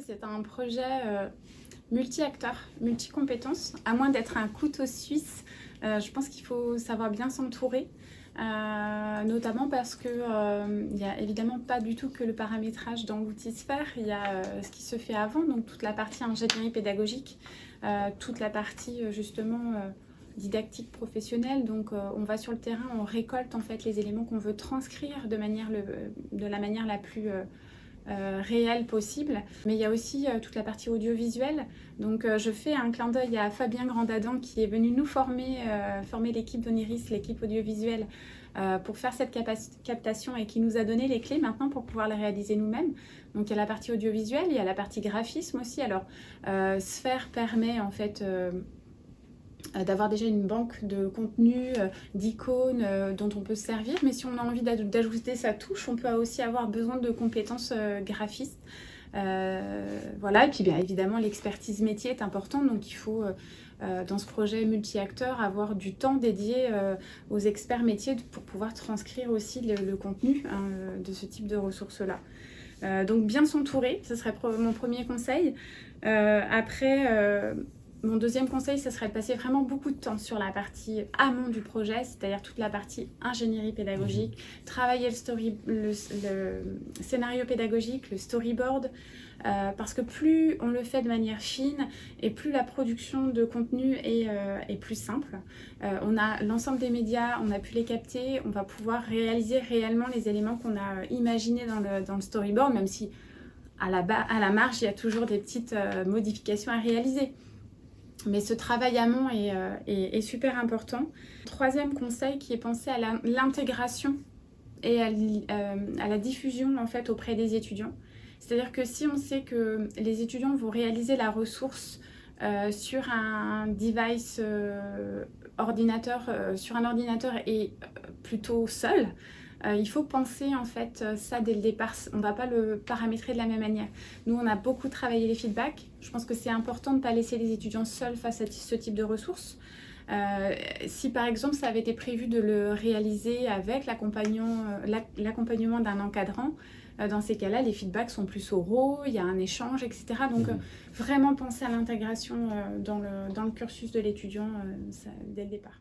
c'est un projet multi-acteurs, multi-compétences. À moins d'être un couteau suisse, je pense qu'il faut savoir bien s'entourer. Notamment parce que il n'y a évidemment pas du tout que le paramétrage dans l'outil Sphère, il y a ce qui se fait avant, donc toute la partie ingénierie pédagogique, toute la partie justement didactique professionnelle. Donc on va sur le terrain, on récolte en fait les éléments qu'on veut transcrire de la manière la plus réelle possible. Mais il y a aussi toute la partie audiovisuelle. Donc je fais un clin d'œil à Fabien Grandadam qui est venu nous former l'équipe d'Oniris, l'équipe audiovisuelle, pour faire cette captation et qui nous a donné les clés maintenant pour pouvoir la réaliser nous-mêmes. Donc il y a la partie audiovisuelle, il y a la partie graphisme aussi. Alors Sphère permet en fait d'avoir déjà une banque de contenu, d'icônes dont on peut se servir, mais si on a envie d'ajouter sa touche, on peut aussi avoir besoin de compétences graphistes. Voilà, et puis bien évidemment l'expertise métier est importante, donc il faut dans ce projet multi-acteurs avoir du temps dédié aux experts métiers pour pouvoir transcrire aussi le contenu de ce type de ressources-là. Donc bien s'entourer, ce serait mon premier conseil. Après, mon deuxième conseil, ce serait de passer vraiment beaucoup de temps sur la partie amont du projet, c'est-à-dire toute la partie ingénierie pédagogique, travailler le scénario pédagogique, le storyboard, parce que plus on le fait de manière fine et plus la production de contenu est plus simple. On a l'ensemble des médias, on a pu les capter, on va pouvoir réaliser réellement les éléments qu'on a imaginés dans le storyboard, même si à la marge, il y a toujours des petites modifications à réaliser. Mais ce travail amont est super important. Troisième conseil qui est pensé à l'intégration et à la diffusion en fait auprès des étudiants. C'est-à-dire que si on sait que les étudiants vont réaliser la ressource sur un device sur un ordinateur et plutôt seul, il faut penser en fait ça dès le départ. On ne va pas le paramétrer de la même manière. Nous, on a beaucoup travaillé les feedbacks. Je pense que c'est important de ne pas laisser les étudiants seuls face à ce type de ressources. Si par exemple ça avait été prévu de le réaliser avec l'accompagnement d'un encadrant, dans ces cas-là, les feedbacks sont plus oraux, il y a un échange, etc. Donc vraiment penser à l'intégration dans le cursus de l'étudiant dès le départ.